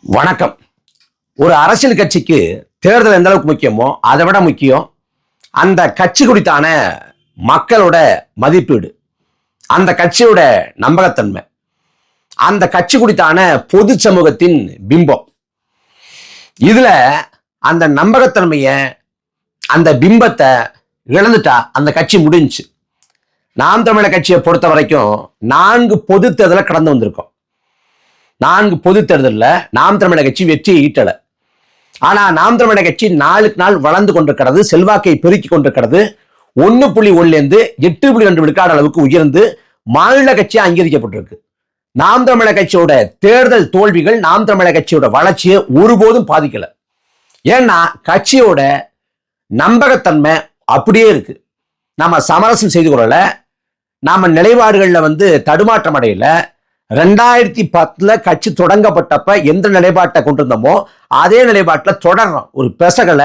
வணக்கம். ஒரு அரசியல் கட்சிக்கு தேர்தல் எந்த அளவுக்கு முக்கியமோ அதை விட முக்கியம் அந்த கட்சி குறித்தான மக்களோட மதிப்பீடு, அந்த கட்சியோட நம்பகத்தன்மை, அந்த கட்சி குறித்தான பொது சமூகத்தின் பிம்பம். இதுல அந்த நம்பகத்தன்மைய, அந்த பிம்பத்தை இழந்துட்டா அந்த கட்சி முடிஞ்சு. நாம் தமிழர் கட்சியை பொறுத்த வரைக்கும் 4 பொது தேர்தலை கடந்து வந்திருக்கோம். 4 பொது தேர்தலில் நாம் தமிழர் கட்சி வெற்றியை ஈட்டல. ஆனா நாம் தமிழர் கட்சி நாளுக்கு நாள் வளர்ந்து கொண்டிருக்கிறது, செல்வாக்கை பெருக்கி கொண்டிருக்கிறது. 1.1 8.2 விழுக்காடு அளவுக்கு உயர்ந்து மாநில கட்சியா அங்கீகரிக்கப்பட்டிருக்கு. நாம் தமிழர் கட்சியோட தேர்தல் தோல்விகள் நாம் தமிழர் கட்சியோட வளர்ச்சியை ஒருபோதும் பாதிக்கல. ஏன்னா கட்சியோட நம்பகத்தன்மை அப்படியே இருக்கு. நம்ம சமரசம் செய்து கொள்ளல, நாம நிலைப்பாடுகள்ல தடுமாற்றம் அடையல. 2010 கட்சி தொடங்கப்பட்டப்ப எந்த நிலைப்பாட்டை கொண்டிருந்தோமோ அதே நிலைப்பாட்டில் தொடர்றோம். ஒரு பெசகல,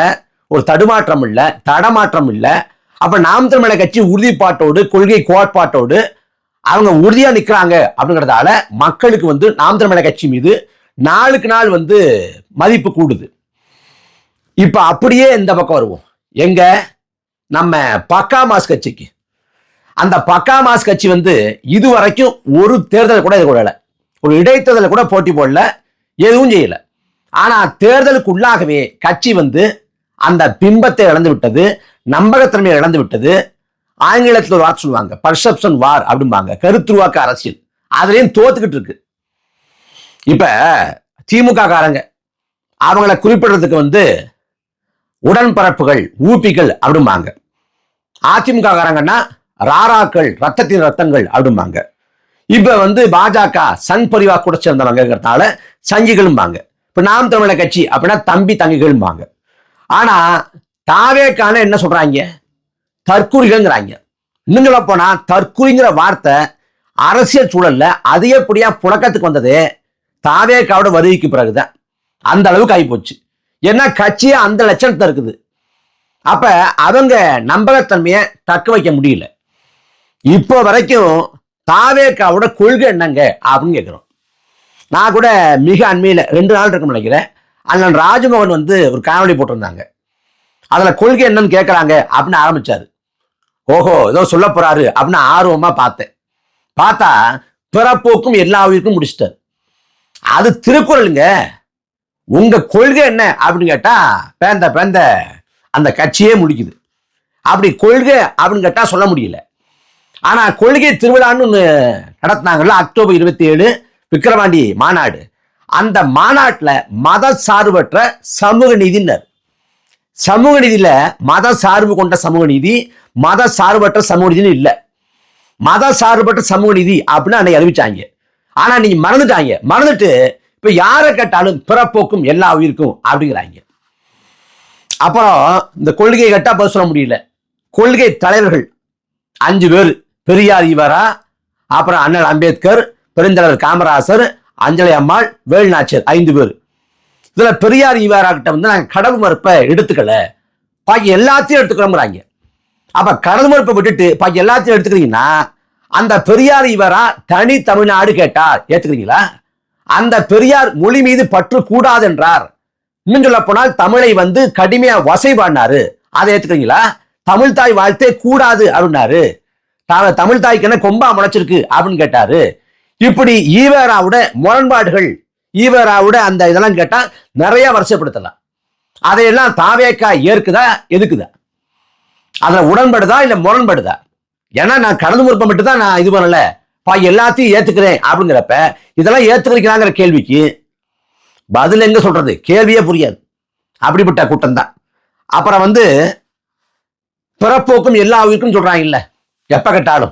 ஒரு தடுமாற்றம் இல்லை, தடமாற்றம் இல்லை. அப்ப நாம் தமிழர் கட்சி உறுதிப்பாட்டோடு, கொள்கை கோட்பாட்டோடு அவங்க உறுதியா நிற்கிறாங்க. அப்படிங்கிறதால மக்களுக்கு நாம் தமிழர் கட்சி மீது நாளுக்கு நாள் மதிப்பு கூடுது. இப்ப அப்படியே இந்த பக்கம் வருவோம். எங்க நம்ம பக்கா மாஸ் கட்சிக்கு. அந்த பக்கா மாஸ் கட்சி இதுவரைக்கும் ஒரு தேர்தல் கூட எதிர்கொள்ளல, ஒரு இடைத்தேர்தல் கூட போட்டி போடல, எதுவும் செய்யல. ஆனா தேர்தலுக்கு உள்ளாகவே கட்சி அந்த பிம்பத்தை இழந்து விட்டது, நம்பகத்தன்மையை இழந்து விட்டது. ஆங்கிலத்தில் ஒரு வார்த்தை சொல்லுவாங்க, பர்செப்ஷன் வார் அப்படிம்பாங்க, கருத்துருவாக்க அரசியல். அதுலயும் தோத்துக்கிட்டு இருக்கு. இப்ப திமுக காரங்க அவங்கள குறிப்பிடுறதுக்கு உடன்பரப்புகள், ஊப்பிகள் அப்படிம்பாங்க. அதிமுக காரங்கன்னா ராராக்கள், ரத்தத்தின் ரத்தங்கள் அப்படிம்பாங்க. இப்ப பாஜக சங் பரிவா கூட சேர்ந்தவங்கிறதுனால சங்கிகளும்பாங்க. இப்ப நாம் தமிழர் கட்சி அப்படின்னா தம்பி தங்கிகளும்பாங்க. ஆனா தாவேக்கான என்ன சொல்றாங்க? தற்குறிகள்ங்கிறாங்க. இன்னும் சொல்ல போனா தற்குறிங்கிற வார்த்தை அரசியல் சூழல்ல அதிகப்படியா புழக்கத்துக்கு வந்தது தாவேக்காவோட வருகைக்கு பிறகுதான். அந்த அளவுக்கு ஆகிப்போச்சு. ஏன்னா கட்சியே அந்த லட்சணத்தை இருக்குது. அப்ப அவங்க நம்பகத்தன்மையை தக்க வைக்க முடியல. இப்போ வரைக்கும் தாவேக்காவோட கொள்கை என்னங்க அப்படின்னு கேட்கிறோம். நான் கூட மிக அண்மையில 2 நாள் இருக்குன்னு நினைக்கிறேன், அண்ணன் ராஜ்மோகன் ஒரு காணொலி போட்டிருந்தாங்க. அதுல கொள்கை என்னன்னு கேட்கறாங்க அப்படின்னு ஆரம்பிச்சாரு. ஓஹோ, ஏதோ சொல்ல போறாரு அப்படின்னு ஆர்வமா பார்த்தேன். பார்த்தா பிறப்போக்கும் எல்லா உயிருக்கும் முடிச்சிட்டாரு. அது திருக்குறளுங்க. உங்க கொள்கை என்ன அப்படின்னு கேட்டா பேந்த அந்த கட்சியே முடிக்குது. அப்படி கொள்கை அப்படின்னு கேட்டா சொல்ல முடியல. ஆனா கொள்கை திருவிழான்னு ஒண்ணு நடத்தினாங்கல்ல, அக்டோபர் 27 விக்கிரவாண்டி மாநாடு. அந்த மாநாட்டுல மத சார்பற்ற சமூக நீதினர், சமூக நீதியில மத சார்பு கொண்ட சமூக நீதி, மத சார்பற்ற சமூக நீதினு இல்ல. மத சார்பற்ற சமூக நீதி அப்படின்னு அன்னைக்கு அறிவிச்சாங்க. ஆனா நீங்க மறந்துட்டு இப்ப யாரை கேட்டாலும் பிறப்போக்கும் எல்லா உயிருக்கும் அப்படிங்கிறாங்க. அப்புறம் இந்த கொள்கையை கேட்டா பதில் சொல்ல முடியல. கொள்கை தலைவர்கள் 5 பேர், பெரியார் ஈவரா, அப்புறம் அண்ணல் அம்பேத்கர், பெருந்தலைவர் காமராசர், அஞ்சலி அம்மாள், வேலுநாச்சியார் 5 பேர். இதுல பெரியார் ஈவரா கிட்ட நாங்க கடவுள் மறுப்பை எடுத்துக்கல, பாக்கி எல்லாத்தையும் எடுத்துக்கிறோம்ங்கிறாங்க. அப்ப கடவுள் மறுப்பை விட்டுட்டு பாக்கி எல்லாத்தையும் எடுத்துக்கிறீங்கன்னா அந்த பெரியார் ஈவரா தனி தமிழ்நாடு கேட்டார் ஏத்துக்கிறீங்களா? அந்த பெரியார் மொழி மீது பற்று கூடாது என்றார். இன்னும் சொல்ல போனால் தமிழை கடுமையா வசைபாடினாரு, அதை ஏத்துக்கிறீங்களா? தமிழ் தாய் வாழ்த்தே கூடாது அப்படின்னாரு. தமிழ் தாய்க்கு என்ன கொம்பா முளைச்சிருக்கு அப்படின்னு கேட்டாரு. இப்படி ஈவேராவோட முரண்பாடுகள், ஈவேராவோட அந்த இதெல்லாம் கேட்டா நிறைய வருஷப்படுத்தலாம். அதையெல்லாம் தாவேக்கா ஏற்குதா, எதுக்குதா? அதுல உடன்படுதா இல்ல முரண்படுதா? ஏன்னா நான் கடந்து முற்பை மட்டும் தான் நான் இது பண்ணல, எல்லாத்தையும் ஏத்துக்கிறேன் அப்படிங்கிறப்ப இதெல்லாம் ஏத்துக்கிறீங்களாங்கிற கேள்விக்கு பதில் எங்க சொல்றது? கேள்வியே புரியாது. அப்படிப்பட்ட கூட்டம் தான். அப்புறம் பிறப்போக்கும் எல்லா உயிருக்கும் சொல்றாங்க இல்ல, எப்ப கேட்டாலும்.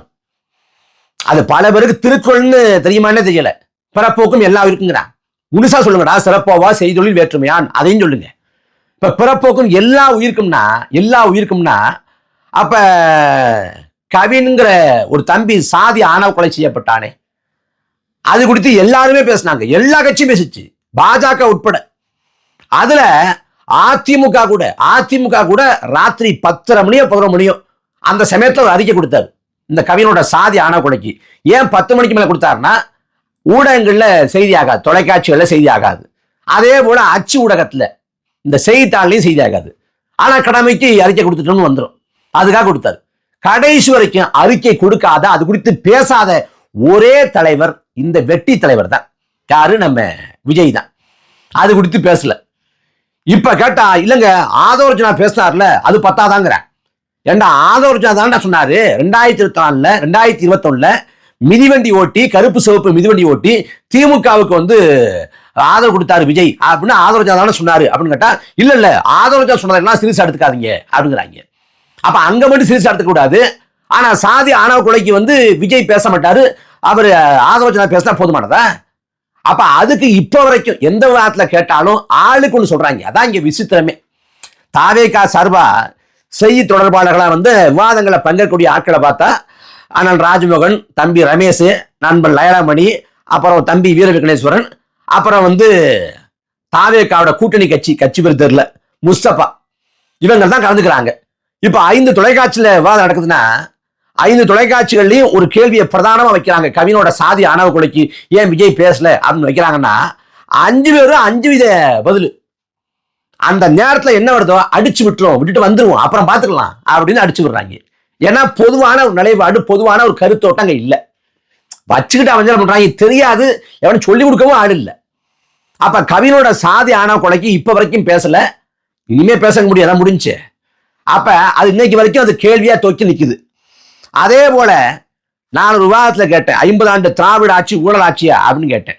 அது பல பேருக்கு திருக்குறள்னு தெரியுமானே தெரியல. பிறப்போக்கும் எல்லா உயிருக்குங்கிறான். முழுசா சொல்லுங்கடா, சிறப்போவா செய்தொழில் வேற்றுமையான், அதையும் சொல்லுங்க. இப்ப பிறப்போக்கும் எல்லா உயிருக்கும்னா அப்ப கவின்ங்கிற ஒரு தம்பி சாதி ஆணவ கொலை செய்யப்பட்டானே, அது குறித்து எல்லாருமே பேசினாங்க, எல்லா கட்சியும் பேசிச்சு, பாஜக உட்பட. அதுல அதிமுக கூட ராத்திரி 10:30 மணியோ 11 மணியோ அந்த சமயத்துல ஒரு அறிக்கை கொடுத்தாரு இந்த கவினோட சாதி ஆணவ கொலைக்கு. ஏன் 10 மணிக்கு மேல கொடுத்தாருன்னா ஊடகங்கள்ல செய்தி ஆகாது, தொலைக்காட்சிகள்ல செய்தி ஆகாது. அதே போல அச்சு ஊடகத்துல இந்த செய்தித்தாள்லையும் செய்தியாகாது. ஆனா கடமைக்கு அறிக்கை கொடுத்துட்டோம்னு வந்துடும். அதுக்காக கொடுத்தாரு. கடைசி வரைக்கும் அறிக்கை கொடுக்காத, அது குறித்து பேசாத ஒரே தலைவர் இந்த வெட்டி தலைவர் தான். யாரு? நம்ம விஜய் தான். அது குறித்து பேசல. இப்ப கேட்டா இல்லங்க ஆதவர்ஜனா பேசினார்ல அது பத்தாதாங்கிற. ஏண்டா ஆதவர்ஜனா தான் சொன்னாரு 2024 2021 மிதிவண்டி ஓட்டி, கருப்பு சிவப்பு மிதிவண்டி ஓட்டி திமுகவுக்கு வந்து ஆதரவு கொடுத்தாரு விஜய் அப்படின்னு ஆதவர்ஜனா தானே சொன்னாரு அப்படின்னு கேட்டா இல்ல ஆதவர்ஜனா சொன்னதெல்லாம் சீரியஸா எடுத்துக்காதீங்க அப்படிங்கிறாங்க. அப்ப அங்க மட்டும் சீரியஸா எடுத்துக்க கூடாது. ஆனா சாதி ஆணவ கொலைக்கு வந்து விஜய் பேச மாட்டாரு, அவர் ஆதவர்ஜனா பேசினா போதுமானதா? அப்ப அதுக்கு இப்ப வரைக்கும் எந்த விதத்துல கேட்டாலும் ஆளுக்கு ஒண்ணு சொல்றாங்க. அதான் இங்க விசித்திரமே. தாவேகா சார்பா செய்தி தொடர்பாளர்களா வந்து விவாதங்களை பங்கேற்கக்கூடிய ஆட்களை பார்த்தா அண்ணன் ராஜ்மோகன், தம்பி ரமேஷ், நண்பன் லயலாமணி, அப்புறம் தம்பி வீர விக்னேஸ்வரன், அப்புறம் வந்து தாவேகாவோட கூட்டணி கட்சி பேர் தெரியல முஸ்தபா, இவங்க தான் கலந்துக்கிறாங்க. இப்ப 5 தொலைக்காட்சியில விவாதம் நடக்குதுன்னா 5 தொலைக்காட்சிகள்லயும் ஒரு கேள்வியை பிரதானமா வைக்கிறாங்க. கவினோட சாதி ஆணவ கொலைக்கு ஏன் விஜய் பேசல அப்படின்னு வைக்கிறாங்கன்னா 5 பேரும் 5 வித பதில். அந்த நேரத்துல என்ன வருதோ அடிச்சு விட்டுட்டு வந்துருவோம், அப்புறம் பாத்துக்கலாம் அப்படின்னு அடிச்சு விடுறாங்க. ஏன்னா பொதுவான ஒரு நிலைப்பாடு, பொதுவான ஒரு கருத்தோட்டம் அங்க இல்ல. வச்சுக்கிட்டு அவன் என்ன பண்றாங்க தெரியாது, எவனும் சொல்லி கொடுக்கவும் ஆள் இல்ல. அப்ப கவினோட சாதி ஆணவ கொலைக்கு இப்ப வரைக்கும் பேசல, இனிமே பேச முடியாத முடிஞ்சு. அப்ப அது இன்னைக்கு வரைக்கும் அது கேள்வியா தோக்கி நிக்குது. அதே போல நான் ஒரு விவாதத்துல கேட்டேன், 50 ஆண்டு திராவிட ஆட்சி ஊழல் ஆட்சியா அப்படின்னு கேட்டேன்.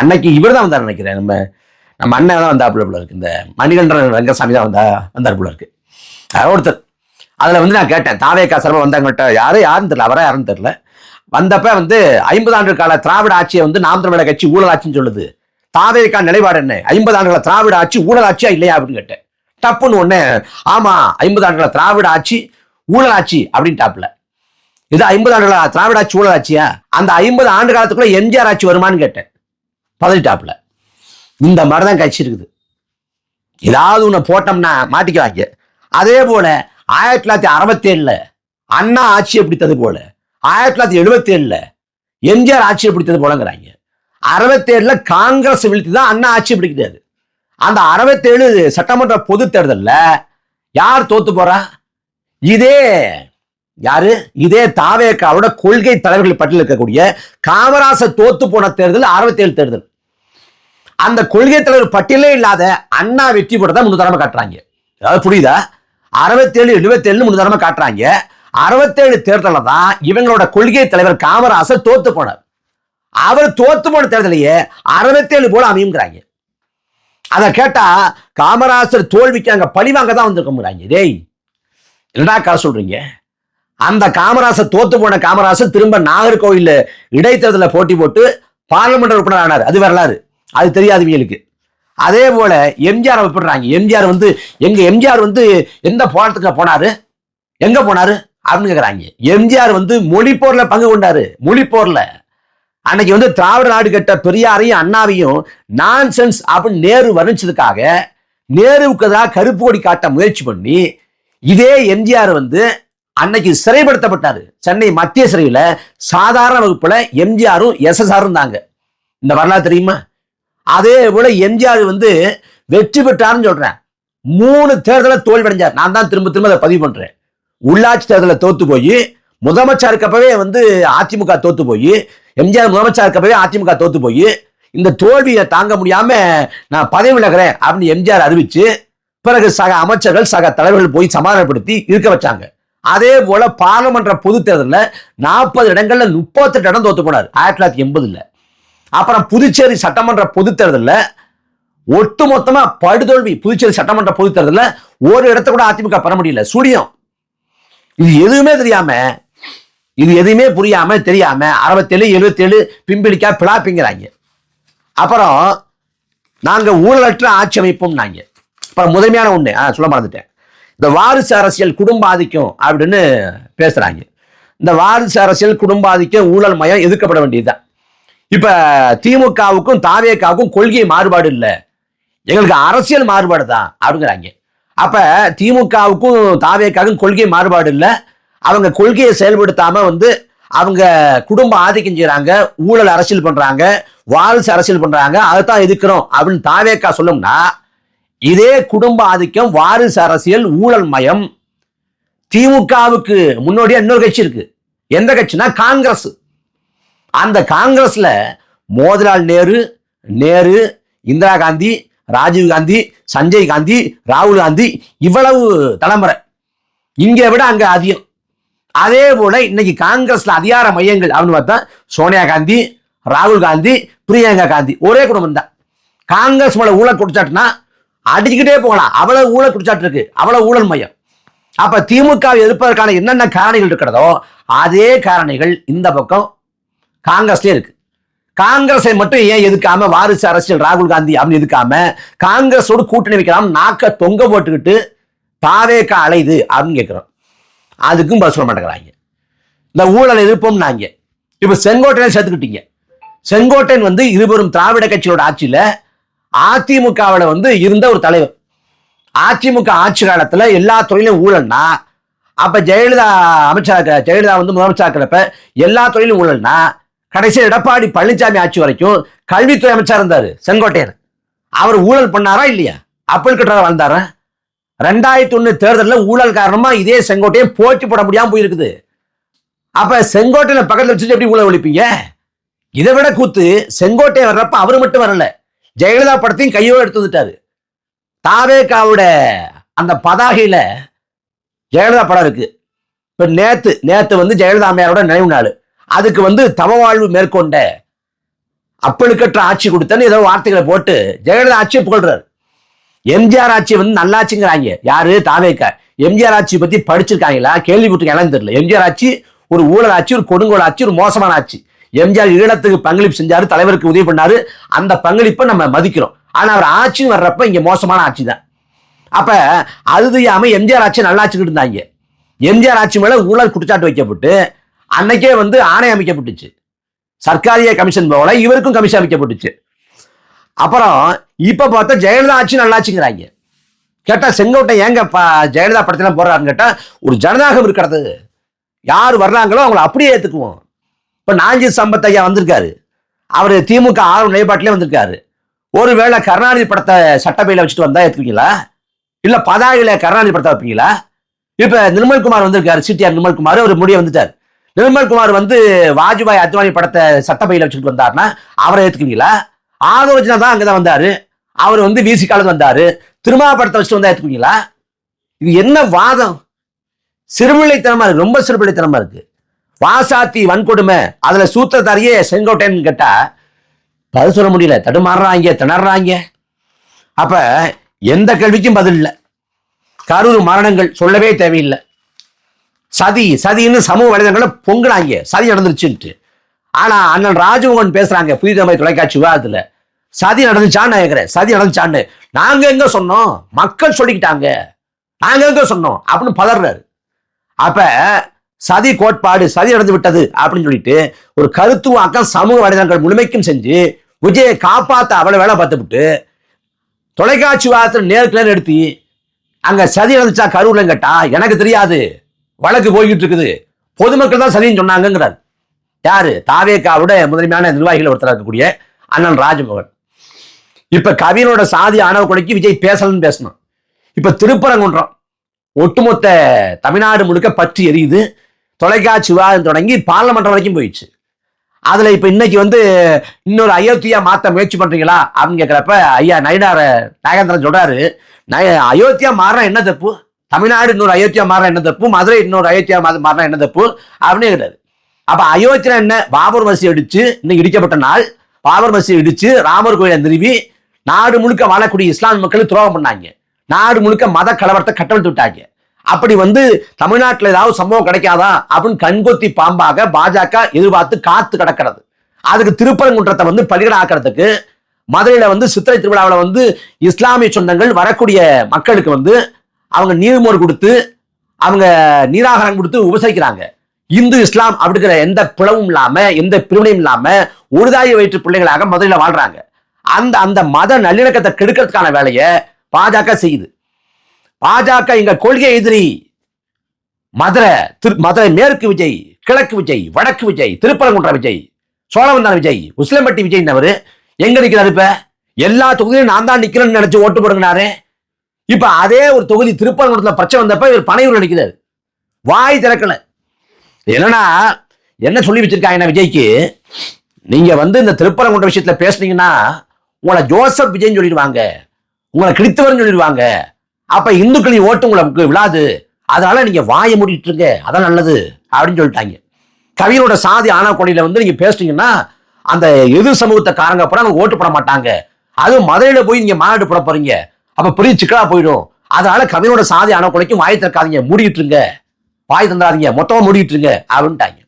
அன்னைக்கு இவர் தான் வந்தார் நினைக்கிறேன், நம்ம அண்ணன் தான் வந்தாப்புல இருக்கு, இந்த மணிகண்டன் ரங்கசாமி தான் வந்தார் போல இருக்கு ஒருத்தர். அதுல வந்து நான் கேட்டேன் தாவேகா சார்பா வந்தாங்கட்ட யாருன்னு தெரியல, அவரா யாருன்னு தெரியல. வந்தப்ப வந்து 50 ஆண்டு கால திராவிட ஆட்சியை வந்து நாம் தமிழர் கட்சி ஊழல் ஆட்சின்னு சொல்லுது, தாவேகா நிலைப்பாடு என்ன, 50 ஆண்டுகள திராவிட ஆட்சி ஊழல் ஆட்சியா இல்லையா அப்படின்னு கேட்டேன். டப்புன்னு ஒண்ணு ஆமா 50 ஆண்டுகள திராவிட ஆட்சி ஊழல் ஆட்சி அப்படின்ட்டாப்ல. இது 50 ஆண்டுகள திராவிட ஆட்சி ஊழல் ஆட்சியா, அந்த 50 ஆண்டு காலத்துக்குள்ள எம்ஜிஆர் ஆட்சி வருமானு கேட்டேன். பதறிட்டாப்ல. இந்த மாதிரிதான் கட்சி இருக்குது, ஏதாவது ஒண்ணு போட்டோம்னா மாட்டிக்குவாங்க. அதே போல 1967 அண்ணா ஆட்சியை பிடித்தது போல 1977 எம்ஜிஆர் ஆட்சியை பிடித்தது போலங்கிறாங்க. 67 காங்கிரஸ் வீழ்த்தி தான் அண்ணா ஆட்சி பிடிக்கிறாரு. அந்த 67 சட்டமன்ற பொது தேர்தல்ல யார் தோத்து போறா? இதே தாவேகாவோட கொள்கை தலைவர்கள் பட்டியல் இருக்கக்கூடிய காமராசர் தோத்து போன தேர்தல் 67 தேர்தல். அந்த கொள்கை தலைவர் பட்டியலே இல்லாத அண்ணா வெற்றி பெறதான் முன்னுதாரணமா காட்டுறாங்க. அதாவது புரியுதா? 67 77 முன்னுதாரணமா காட்டுறாங்க. 67 தேர்தல தான் இவங்களோட கொள்கை தலைவர் காமராசர் தோத்து போனார். அவர் தோத்து போன தேர்தலையே 67 போல அமையுங்கிறாங்க. அதை கேட்டா காமராசர் தோல்விக்கு அங்க பழிவாங்க தான் வந்திருக்கோங்கிறாங்க. டேய் என்னடா காசு சொல்றீங்க? அந்த காமராசர் தோத்து போன காமராசர் திரும்ப நாகர்கோவில் இடைத்தேர்தலில் போட்டி போட்டு பார்லிமெண்ட் உறுப்பினர் ஆனார். அது வரலாறு, அது தெரியாதவங்களுக்கு. அதே போல எம்ஜிஆர் விட்டுறாங்க. எம்ஜிஆர் வந்து எந்த போராட்டத்துக்கு போனாரு, எங்க போனாரு அப்படின்னு கேக்குறாங்க. எம்ஜிஆர் வந்து மொழிப்போர்ல பங்கு கொண்டாரு. மொழிப்போர்ல அன்னைக்கு வந்து திராவிட நாடு கட்ட பெரியாரையும் அண்ணாவையும் நான்சென்ஸ் அப்படின்னு நேரு வர்ணிச்சதுக்காக நேருவுக்கு எதிராக கருப்பு கொடி காட்ட முயற்சி பண்ணி இதே எம்ஜிஆர் வந்து அன்னைக்கு சிறைப்படுத்தப்பட்டாரு. சென்னை மத்திய சிறையில சாதாரண வகுப்புல எம்ஜிஆரும் எஸ்எஸ்ஆர் இருந்தாங்க. இந்த வரலாறு தெரியுமா? அதே போல எம்ஜிஆர் வந்து வெற்றி பெற்றாருன்னு சொல்றேன். 3 தேர்தலை தோல்வடைஞ்சார். நான் தான் திரும்ப திரும்ப அதை பதிவு பண்றேன். உள்ளாட்சி தேர்தலில் தோத்து போய் முதலமைச்சர் இருக்கப்பவே வந்து அதிமுக தோத்து போய், எம்ஜிஆர் முதலமைச்சர் இருக்கப்பவே அதிமுக தோத்து போய் இந்த தோல்வியை தாங்க முடியாம நான் பதவி விலகிறேன் அப்படின்னு எம்ஜிஆர் அறிவிச்சு பிறகு சக அமைச்சர்கள் சக தலைவர்கள் போய் சமாதானப்படுத்தி இருக்க வச்சாங்க. அதே போல பாராளுமன்ற பொது தேர்தலில் 40 இடங்கள்ல 38 இடம் தோத்து போனார் 1980. அப்புறம் புதுச்சேரி சட்டமன்ற பொது தேர்தலில் ஒட்டு மொத்தமா படுதோல்வி. புதுச்சேரி சட்டமன்ற பொது தேர்தலில் ஒரு இடத்த கூட அதிமுக பெற முடியல. சுடியம். இது எதுவுமே தெரியாம, இது எதுவுமே புரியாம தெரியாம 67 77 பிம்பிளிக்கா பிளாப்பிங்கிறாங்க. அப்புறம் நாங்க ஊழலற்ற ஆட்சி அமைப்போம். நாங்க அப்புறம் முதன்மையான ஒண்ணு சொல்ல மறந்துட்டேன், இந்த வாரிசு அரசியல் குடும்ப ஆதிக்கம் அப்படின்னு பேசுறாங்க. இந்த வாரிசு அரசியல் குடும்ப ஆதிக்கம் ஊழல் மயம் எதிர்க்கப்பட வேண்டியதுதான். இப்ப திமுகவுக்கும் தாவேகாவுக்கும் கொள்கை மாறுபாடு இல்லை, எங்களுக்கு அரசியல் மாறுபாடு தான் அப்படிங்கிறாங்க. அப்ப திமுகவுக்கும் தாவேகாவுக்கும் கொள்கை மாறுபாடு இல்லை, அவங்க கொள்கையை செயல்படுத்தாம வந்து அவங்க குடும்ப ஆதிக்கம் செய்யறாங்க, ஊழல் அரசியல் பண்றாங்க, வாரிசு அரசியல் பண்றாங்க, அதைத்தான் எதிர்க்கிறோம் அப்படின்னு தாவேக்கா சொல்லும்னா, இதே குடும்ப ஆதிக்கம், வாரிசு அரசியல், ஊழல் மயம் திமுகவுக்கு முன்னோடியா இன்னொரு கட்சி இருக்கு. எந்த கட்சினா காங்கிரஸ். அந்த காங்கிரஸ்ல மோதிலால் நேரு, இந்திரா காந்தி, ராஜீவ் காந்தி, சஞ்சய் காந்தி, ராகுல் காந்தி, இவ்வளவு தலைமுறை. இங்க விட அங்க அதிகம். அதே போல இன்னைக்கு காங்கிரஸ்ல அதிகார மையங்கள் அப்படின்னு பார்த்தா சோனியா காந்தி, ராகுல் காந்தி, பிரியங்கா காந்தி ஒரே குடும்பம் தான். காங்கிரஸ் மேல ஊழல் குடிச்சாட்டுனா அடிச்சுக்கிட்டே போகலாம். அவ்வளவு ஊழல் குடிச்சாட்டு இருக்கு, அவ்வளவு ஊழல் மையம். அப்ப திமுக எதிர்ப்பதற்கான என்னென்ன காரணிகள் இருக்கிறதோ அதே காரணிகள் இந்த பக்கம் காங்கிரஸ்லயே இருக்கு. காங்கிரஸை மட்டும் ஏன் எதுக்காம வாரிசு அரசியல் ராகுல் காந்தி அப்படின்னு எதுக்காம காங்கிரஸோடு கூட்டணி வைக்கலாம் நாக்க தொங்க போட்டுக்கிட்டு தாவேக்கா அலையுது அப்படின்னு கேட்கிறோம். அதுக்கும் பதில் சொல்ல மாட்டேங்கிறாங்க. இந்த ஊழல் எதிர்ப்போம்னாங்க. இப்ப செங்கோட்டையன் சேர்த்துக்கிட்டீங்க. செங்கோட்டையன் இருபெரும் திராவிட கட்சியோட ஆட்சியில அதிமுகவில் இருந்த ஒரு தலைவர். அதிமுக ஆட்சி காலத்துல எல்லா துறையிலும் ஊழல்னா, அப்ப ஜெயலலிதா முதலமைச்சர் இருக்கிறப்ப எல்லா துறையிலும் ஊழல்னா, கடைசி எடப்பாடி பழனிசாமி ஆட்சி வரைக்கும் கல்வித்துறை அமைச்சர் இருந்தாரு செங்கோட்டையன். அவர் ஊழல் பண்ணாரா இல்லையா? அப்பல் கட்டுறா வாழ்ந்தாரா? 2001 தேர்தலில் ஊழல் காரணமா இதே செங்கோட்டையன் போட்டி போட முடியாம போயிருக்குது. அப்ப செங்கோட்டையன் பக்கத்துல வச்சுட்டு எப்படி ஊழல் ஒழிப்பீங்க? இதை விட கூத்து, செங்கோட்டையன் வர்றப்ப அவரு மட்டும் வரல, ஜெயலலிதா படத்தையும் கையோடு எடுத்து வந்துட்டாரு. தாவேக்காவோட அந்த பதாகையில ஜெயலலிதா படம் இருக்கு. இப்ப நேத்து ஜெயலலிதா அம்மையாரோட நினைவு நாள். அதுக்கு தவ வாழ்வு மேற்கொண்ட அப்பழுக்கற்ற ஆட்சி கொடுத்தன்னு ஏதோ வார்த்தைகளை போட்டு ஜெயலலிதா ஆட்சியை புகழ்றாரு. எம்ஜிஆர் ஆட்சி நல்லாட்சிங்கிறாங்க. யாரு? தாவேக்கா. எம்ஜிஆர் ஆட்சி பத்தி படிச்சிருக்காங்களா, கேள்விப்பட்டிருக்காங்களான்னு தெரியல. எம்ஜிஆர் ஆட்சி ஒரு ஊழல் ஆட்சி, ஒரு கொடுங்கோல் ஆட்சி, ஒரு மோசமான ஆட்சி. எம்ஜிஆர் ஈழத்துக்கு பங்களிப்பு செஞ்சாரு, தலைவருக்கு உதவி பண்ணாரு, அந்த பங்களிப்பை நம்ம மதிக்கிறோம். ஆனா அவர் ஆட்சி வர்றப்ப இங்க மோசமான ஆட்சி தான். அப்ப அது தெரியாம எம்ஜிஆர் ஆட்சி நல்லாட்சிக்கிட்டு இருந்தாங்க. எம்ஜிஆர் ஆட்சி மேல ஊழல் குற்றச்சாட்டு வைக்கப்பட்டு அன்னைக்கே ஆணை அமைக்கப்பட்டுச்சு. சர்க்காரிய கமிஷன் போல இவருக்கும் கமிஷன் அமைக்கப்பட்டுச்சு. அப்புறம் இப்ப பார்த்தா ஜெயலலிதா ஆட்சி நல்லாட்சிங்கிறாங்க. கேட்டா செங்கோட்டை ஏங்க ஜெயலலிதா படத்துல போடுறாருன்னு கேட்டா, ஒரு ஜனநாயகம் இருக்கிறது. யார் வர்றாங்களோ அவங்களை அப்படியே ஏத்துக்குவோம். இப்ப நாஞ்சி சம்பத் ஐயா வந்திருக்காரு, அவரு திமுக ஆர்வ நிலைப்பாட்டிலே வந்திருக்காரு. ஒருவேளை கருணாநிதி படத்தை சட்டப்பையில வச்சுட்டு வந்தா ஏத்துக்குவீங்களா? இல்ல பதாகையில கருணாநிதி படத்தை வைப்பீங்களா? இப்ப நிர்மல்குமார் வந்திருக்காரு, சிடிஆர் நிர்மல்குமார், அவர் முடிய வந்துட்டார். நிர்மல்குமார் வாஜ்பாய் அத்வானி படத்தை சட்டப்பையில வச்சுட்டு வந்தாருன்னா அவரை ஏத்துக்குவீங்களா? ஆதோஜனா தான் அங்கதான் வந்தாரு, அவர் விசி காலத்து வந்தாரு. திருமா படத்தை வச்சுட்டு வந்தா ஏத்துக்குவீங்களா? இது என்ன வாதம்? சிறுபிள்ளைத்தனமா இருக்கு, ரொம்ப சிறுபிள்ளைத்தனமா இருக்கு. வாசாத்தி வன்கொடுமை அதுல சூத்திரதாரியே செங்கோட்டையன் கேட்டா பதில் சொல்ல முடியல, தடுமாறுறாங்க, திணறாங்க. அப்ப எந்த கேள்விக்கும் பதில் இல்லை. கரூர் மரணங்கள் சொல்லவே தேவையில்லை. சதின்னு சமூக வலைதளங்களை பொங்குறாங்க, சதி நடந்துருச்சுன்ட்டு. ஆனா அண்ணன் ராஜமோகன் பேசுறாங்க புதிய தமிழ் தொலைக்காட்சி விவாதத்துல, சதி நடந்துச்சான்னு நான் கேட்கிறேன். சதி நடந்துச்சான்னு நாங்க எங்க சொன்னோம்? மக்கள் சொல்லிக்கிட்டாங்க, நாங்க எங்க சொன்னோம் அப்படின்னு பதறாரு. அப்ப சதி கோட்பாடு, சதி நடந்து விட்டது அப்படின்னு சொல்லிட்டு ஒரு கருத்துவாக்கம் சமூக வலைதளங்கள் முழுமைக்கும் செஞ்சு விஜயை காப்பாத்த அவ்வளவு வேலை பார்த்துவிட்டு தொலைக்காட்சி விவாதத்தில் நேருக்கு நேரம் எடுத்து அங்க சதி நடந்துச்சா கரூர்ல கேட்டா எனக்கு தெரியாது, வழக்கு போய்கிட்டு இருக்குது, பொதுமக்கள் தான் சதின்னு சொன்னாங்கிறார். யாரு? தாவேக்காவோட முதன்மையான நிர்வாகிகள் ஒருத்தர் இருக்கக்கூடிய அண்ணன் ராஜமோகன். இப்ப கவினோட சாதி ஆணவ கொலைக்கு விஜய் பேசலன்னு பேசணும். இப்ப திருப்பரங்குன்றம் ஒட்டுமொத்த தமிழ்நாடு முழுக்க பற்றி எரியுது. தொலைக்காட்சி விவாதம் தொடங்கி பார்லமெண்ட் வரைக்கும் போயிடுச்சு. அதுல இப்ப இன்னைக்கு இன்னொரு அயோத்தியா மாத்த முயற்சி பண்றீங்களா அப்படின்னு கேட்கிறப்ப ஐயா நாகேந்திரன் சொல்றாரு, அயோத்தியா மாறினா என்ன தப்பு? தமிழ்நாடு இன்னொரு அயோத்தியா மாறினா என்ன தப்பு? மதுரை இன்னொரு அயோத்தியா மாறினா என்ன தப்பு அப்படின்னு கேட்டாரு. அப்ப அயோத்தியா என்ன? பாபர் மசீதி இடிச்சு, இன்னைக்கு இடிக்கப்பட்ட நாள், பாபர் மசீதி இடிச்சு ராமர் கோயிலை நிறுவி நாடு முழுக்க வாழக்கூடிய இஸ்லாமிய மக்கள் துரோகம் பண்ணாங்க. நாடு முழுக்க மத கலவரத்தை கட்டவிழ்த்து விட்டாங்க. அப்படி தமிழ்நாட்டில் ஏதாவது சம்பவம் கிடைக்காதா அப்படின்னு கண்கொத்தி பாம்பாக பாஜக எதிர்பார்த்து காத்து கிடக்கிறது. அதுக்கு திருப்பரங்குன்றத்தை பலிகடை ஆக்கிறதுக்கு மதுரையில சித்திரை திருவிழாவில் இஸ்லாமிய சொந்தங்கள் வரக்கூடிய மக்களுக்கு அவங்க நீர்மோர் கொடுத்து, அவங்க நீராகாரம் கொடுத்து உபசரிக்கிறாங்க. இந்து இஸ்லாம் அப்படிங்கிற எந்த பிளவும் இல்லாம, எந்த பிரிவினையும் இல்லாம ஒருதாய வயிற்று பிள்ளைகளாக மதுரையில வாழ்றாங்க. அந்த மத நல்லிணக்கத்தை கெடுக்கிறதுக்கான வேலையை பாஜக செய்யுது. பாஜக எங்க கொள்கை எதிரி, மதுரை மேற்கு விஜய் கிழக்கு விஜய், வடக்கு விஜய், திருப்பரங்குன்ற விஜய், சோழவந்தான விஜய், உசிலம்பட்டி விஜய்னவர் எங்க நிக்கிறாரு? இப்ப எல்லா தொகுதியிலும் நான் தான் நிக்கிறேன்னு நினைச்சு ஓட்டு போடுங்கனாரு. இப்ப அதே ஒரு தொகுதி திருப்பரங்குன்றத்துல பிரச்சனை வந்தப்ப இவர் பனையூர் நினைக்கிறாரு, வாய் திறக்கல. என்னன்னா என்ன சொல்லி வச்சிருக்காங்க விஜய்க்கு, நீங்க இந்த திருப்பரங்குன்ற விஷயத்துல பேசுனீங்கன்னா உங்களை ஜோசப் விஜய்னு சொல்லிடுவாங்க, உங்களை கிறிஸ்தவர்னு சொல்லிடுவாங்க, அப்ப இந்துக்களின் ஓட்டு உங்களுக்கு விழாது, அதனால நீங்க வாயை மூடிட்டு இருங்க, அதான் நல்லது அப்படின்னு சொல்லிட்டாங்க. கவிஞரோட சாதி ஆணவ கொலையில நீங்க பேசுனீங்கன்னா அந்த எதிர் சமூகத்தை காரங்க போனா ஓட்டு போட மாட்டாங்க, அதுவும் மதுரையில போய் நீங்க மாநாடு போட போறீங்க, அப்ப பெரிய சிக்கலா போயிடும், அதனால கவிஞரோட சாதி ஆணவ கொலைக்கும் வாய் திறக்காதீங்க, மூடிட்டு இருங்க, வாய் தந்தாதீங்க, மொத்தமா மூடிட்டு இருங்க அப்படின்ட்டாங்க.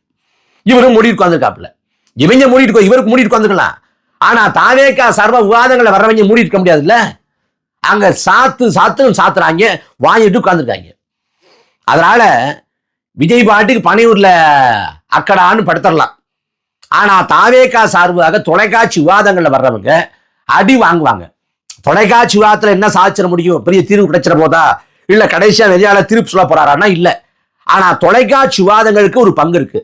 இவரும் மூடி உட்காந்துருக்காப்புல. இவங்க மூடிட்டு இவருக்கு மூடிட்டு உட்காந்துக்கலாம், ஆனா தாவேக்கா சர்வ விவாதங்களை வர்றவங்க மூடி இருக்க முடியாதுல்ல. அங்க சாத்துறாங்க, வாங்கிட்டு உட்கார்ந்துருக்காங்க. அதனால விஜய் பாட்டுக்கு பனையூர்ல அக்கடான்னு படுத்தரலாம், ஆனா தாவேக்கா சார்பாக தொலைக்காட்சி விவாதங்கள்ல வர்றவங்க அடி வாங்குவாங்க. தொலைக்காட்சி விவாதத்துல என்ன சாதிச்சிட முடியும், பெரிய தீர்வு கிடைச்சிட போதா, இல்ல கடைசியா வெளியால தீர்ப்பு சொல்ல போறாரான்னா இல்ல. ஆனா தொலைக்காட்சி விவாதங்களுக்கு ஒரு பங்கு இருக்கு,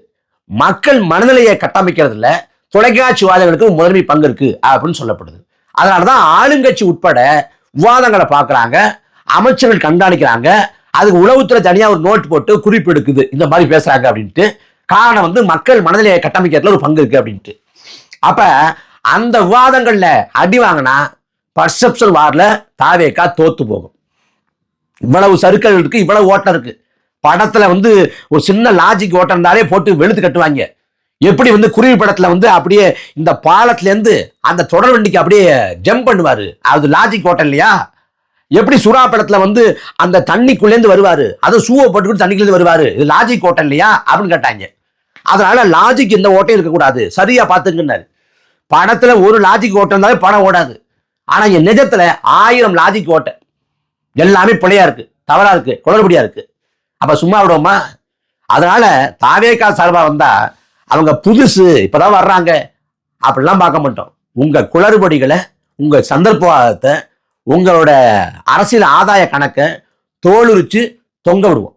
மக்கள் மனநிலையை கட்டமைக்கிறதுல தொலைக்காட்சி விவாதங்களுக்கு முதன்மை பங்கு இருக்கு அப்படின்னு சொல்லப்படுது. அதனாலதான் ஆளுங்கட்சி உட்பட விவாதங்களை பார்க்கறாங்க, அமைச்சர்கள் கண்காணிக்கிறாங்க, அதுக்கு உளவுத்துறை தனியா ஒரு நோட் போட்டு குறிப்பு எடுக்குது, இந்த மாதிரி பேசுறாங்க அப்படின்ட்டு. காரணம் மக்கள் மனநிலையை கட்டமைக்கிறதுல ஒரு பங்கு இருக்கு அப்படின்ட்டு. அப்ப அந்த விவாதங்கள்ல அடி வாங்கினா பர்செப்ஷன் வார்ல தாவேக்கா தோத்து போகும். இவ்வளவு சறுக்கள் இருக்கு, இவ்வளவு ஓட்டம் இருக்கு. படத்துல ஒரு சின்ன லாஜிக் ஓட்டம் இருந்தாலே போட்டு வெளுத்து கட்டுவாங்க. எப்படி குருவி படத்துல அப்படியே இந்த பாலத்துல இருந்து அந்த தொடர் வண்டிக்கு அப்படியே ஜம்ப் பண்ணுவாரு, அது லாஜிக் ஓட்டம் இல்லையா? எப்படி சுறா படத்துல அந்த தண்ணிக்குள்ள இருந்து வருவாரு, அது ஷூவை போட்டுக்கிட்டு தண்ணிக்குள்ள இருந்து வருவாரு, இது லாஜிக் ஓட்டம் இல்லையா அப்படின்னு கேட்டாங்க. அதனால லாஜிக் இந்த ஓட்டம் இருக்கக்கூடாது, சரியா பாத்துங்கன்னாரு. படத்துல ஒரு லாஜிக் ஓட்டம் இருந்தாலே படம் ஓடாது, ஆனா இங்க நிஜத்துல 1000 லாஜிக் ஓட்டம், எல்லாமே பிழையா இருக்கு, தவறா இருக்கு, குளறுபடியா இருக்கு. அப்ப சும்மா விடுவோமா? அதனால தாவேக்கா சார்பா வந்தா அவங்க புதுசு இப்பதான் வர்றாங்க அப்படிலாம் பார்க்க மாட்டோம். உங்க குளறுபடிகளை, உங்க சந்தர்ப்பவாதத்தை, உங்களோட அரசியல் ஆதாய கணக்கை தோலுரிச்சு தொங்க விடுவோம்.